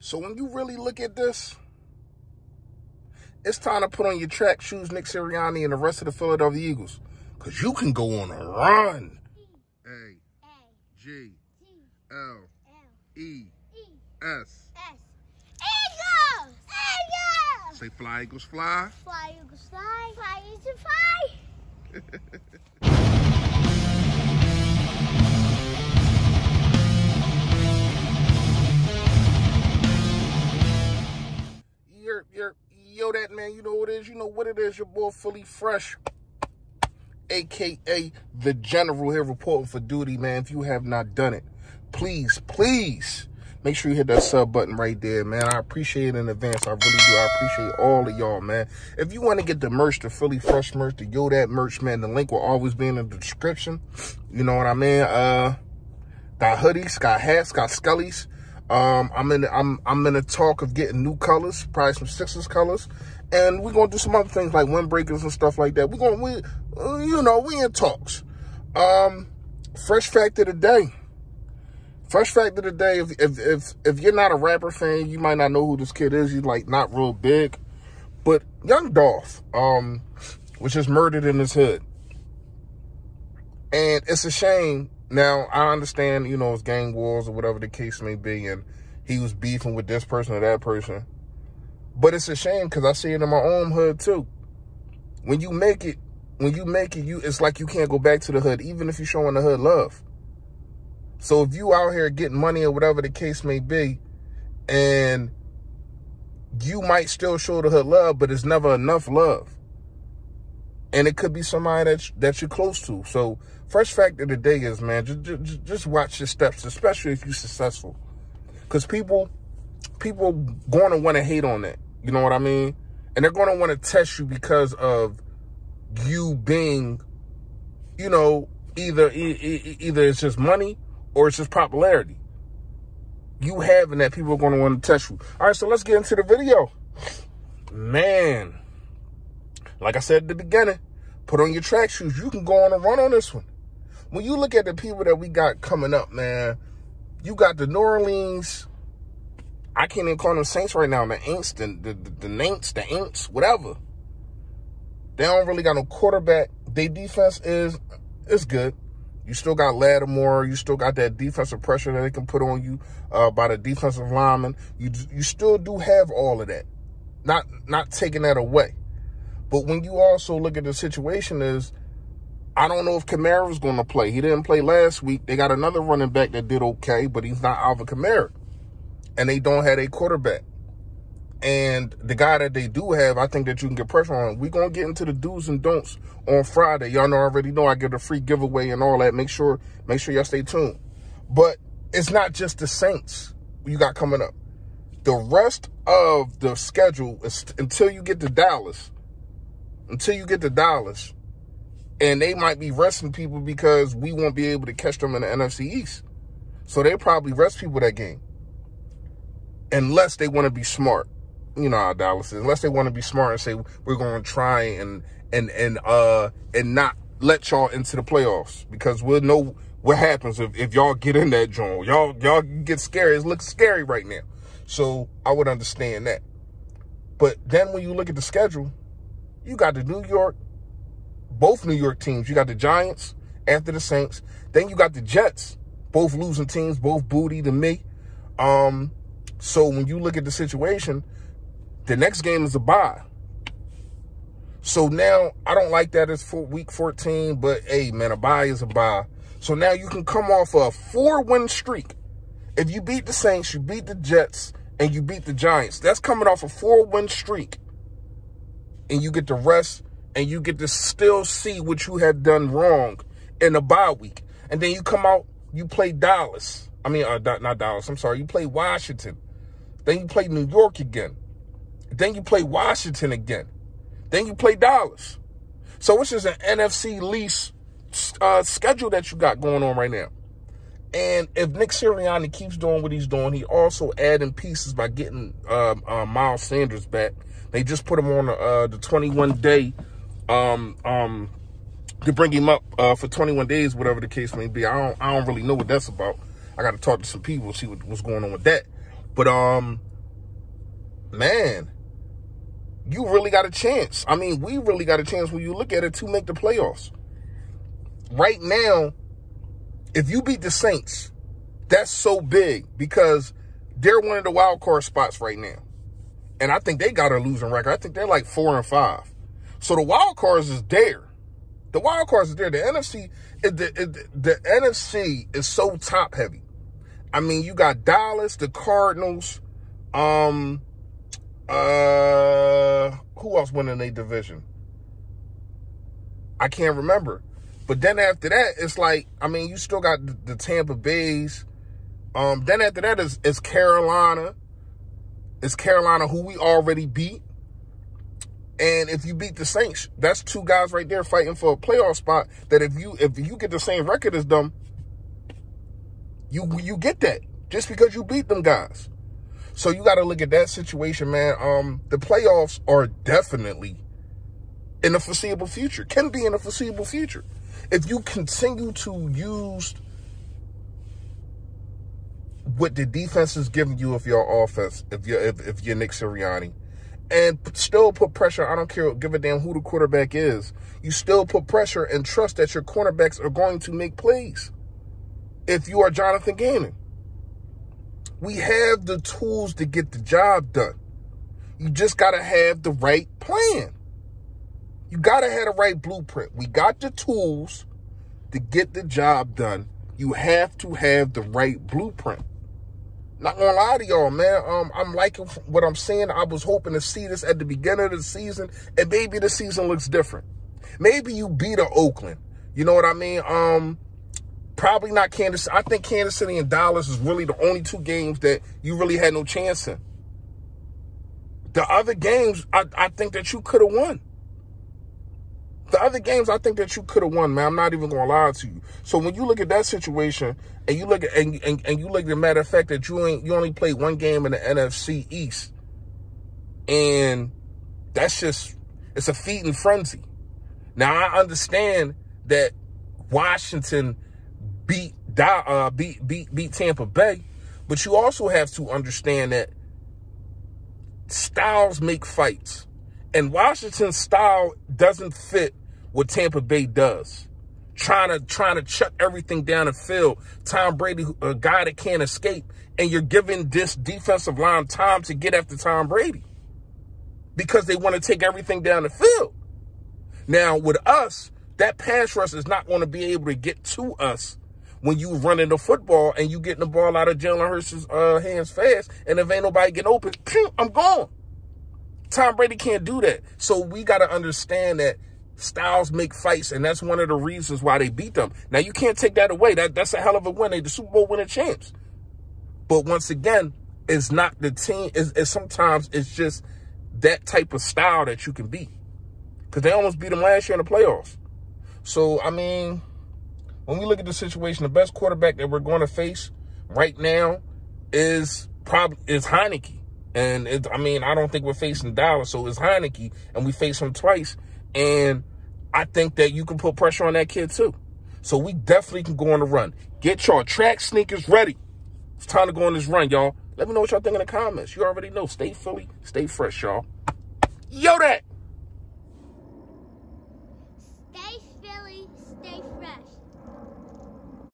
So when you really look at this, it's time to put on your track shoes, Nick Sirianni, and the rest of the Philadelphia Eagles. Because you can go on a run. A-G-L-E-S. Eagles! Eagles! Say fly, Eagles, fly. Fly, Eagles, fly. Fly, Eagles, fly. Yo, that man, you know what it is. You know what it is. Your boy, Philly Fresh, a.k.a. The General, here reporting for duty, man. If you have not done it, please, make sure you hit that sub button right there, man. I appreciate it in advance. I really do. I appreciate all of y'all, man. If you want to get the merch, the Philly Fresh merch, the Yo That merch, man, the link will always be in the description. You know what I mean? Got hoodies, got hats, got scullies. I'm in the talk of getting new colors, probably some Sixers colors, and we're gonna do some other things like windbreakers and stuff like that. We in talks. Fresh fact of the day. Fresh fact of the day. If you're not a rapper fan, you might not know who this kid is. He's like not real big, but Young Dolph, was just murdered in his hood, and it's a shame. Now, I understand, you know, it's gang wars or whatever the case may be, and he was beefing with this person or that person. But it's a shame because I see it in my own hood, too. When you make it, it's like you can't go back to the hood, even if you're showing the hood love. So if you out here getting money or whatever the case may be, and you might still show the hood love, but it's never enough love. And it could be somebody that you're close to. So, first fact of the day is, man, just watch your steps, especially if you're successful. Because people going to want to hate on that. You know what I mean? And they're going to want to test you because of you being, you know, either it's just money or it's just popularity. You having that, people are going to want to test you. All right, so let's get into the video. Man. Like I said at the beginning, put on your track shoes. You can go on a run on this one. When you look at the people that we got coming up, man, you got the New Orleans, I can't even call them Saints right now, the Aints, the Naints, the Aints, whatever. They don't really got no quarterback. Their defense is good. You still got Lattimore. You still got that defensive pressure that they can put on you by the defensive lineman. You still do have all of that. Not taking that away. But when you also look at the situation is, I don't know if Kamara's going to play. He didn't play last week. They got another running back that did okay, but he's not Alvin Kamara. And they don't have a quarterback. And the guy that they do have, I think that you can get pressure on. We're going to get into the do's and don'ts on Friday. Y'all already know I give a free giveaway and all that. Make sure y'all stay tuned. But it's not just the Saints you got coming up. The rest of the schedule is until you get to Dallas. And they might be resting people because we won't be able to catch them in the NFC East. So they probably rest people that game. Unless they want to be smart. You know how Dallas is. Unless they want to be smart and say, we're going to try and not let y'all into the playoffs. Because we'll know what happens if y'all get in that joint. Y'all get scary. It looks scary right now. So I would understand that. But then when you look at the schedule, you got the both New York teams. You got the Giants after the Saints. Then you got the Jets, both losing teams, both booty to me. So when you look at the situation, the next game is a bye. So now, I don't like that as for week 14, but hey, man, a bye is a bye. So now you can come off a 4-win streak. If you beat the Saints, you beat the Jets, and you beat the Giants. That's coming off a 4-win streak. And you get to rest, and you get to still see what you had done wrong in a bye week. And then you come out, you play Dallas. I mean, not Dallas, I'm sorry. You play Washington. Then you play New York again. Then you play Washington again. Then you play Dallas. So it's just an NFC lease schedule that you got going on right now. And if Nick Sirianni keeps doing what he's doing, he also adding pieces by getting Miles Sanders back. They just put him on the 21-day to bring him up for 21 days, whatever the case may be. I don't really know what that's about. I got to talk to some people, see what's going on with that. But man, you really got a chance. I mean, we really got a chance when you look at it to make the playoffs. Right now, if you beat the Saints, that's so big because they're one of the wild card spots right now. And I think they got a losing record. I think they're like 4-5. So the wild cards is there. The wild cards is there. The NFC, the NFC is so top heavy. I mean, you got Dallas, the Cardinals, who else won in their division? I can't remember. But then after that, it's like, I mean, you still got the Tampa Bays. Then after that is Carolina. It's Carolina, who we already beat. And if you beat the Saints, that's two guys right there fighting for a playoff spot that if you get the same record as them, you get that just because you beat them guys. So you got to look at that situation, man. The playoffs are definitely in the foreseeable future, can be in the foreseeable future. If you continue to use what the defense is giving you of your offense, if you're Nick Sirianni, and still put pressure, I don't care, give a damn who the quarterback is, you still put pressure and trust that your cornerbacks are going to make plays. If you are Jonathan Gannon, we have the tools to get the job done. You just got to have the right plan. You got to have the right blueprint. We got the tools to get the job done. You have to have the right blueprint. Not gonna lie to y'all, man. I'm liking what I'm seeing. I was hoping to see this at the beginning of the season, and maybe the season looks different. Maybe you beat Oakland. You know what I mean? Probably not Kansas. I think Kansas City and Dallas is really the only two games that you really had no chance in. The other games, I think that you could have won. The other games, I think that you could have won, man. I'm not even gonna lie to you. So when you look at that situation, and you look at and you look at the matter of fact that you only played one game in the NFC East, and that's just, it's a feeding frenzy. Now I understand that Washington beat Tampa Bay, but you also have to understand that styles make fights. And Washington's style doesn't fit what Tampa Bay does. Trying to chuck everything down the field. Tom Brady, a guy that can't escape, and you're giving this defensive line time to get after Tom Brady because they want to take everything down the field. Now, with us, that pass rush is not going to be able to get to us when you running the football and you getting the ball out of Jalen Hurts' hands fast, and if ain't nobody getting open, I'm gone. Tom Brady can't do that. So we got to understand that styles make fights, and that's one of the reasons why they beat them. Now, you can't take that away. That's a hell of a win. They're the Super Bowl winning champs. But once again, it's not the team. Sometimes it's just that type of style that you can beat. Because they almost beat them last year in the playoffs. So, I mean, when we look at the situation, the best quarterback that we're going to face right now is Heineke. And I don't think we're facing Dallas, so it's Heineke, and we face him twice. And I think that you can put pressure on that kid too. So we definitely can go on the run. Get your track sneakers ready. It's time to go on this run, y'all. Let me know what y'all think in the comments. You already know. Stay Philly, stay fresh, y'all. Yo, that. Stay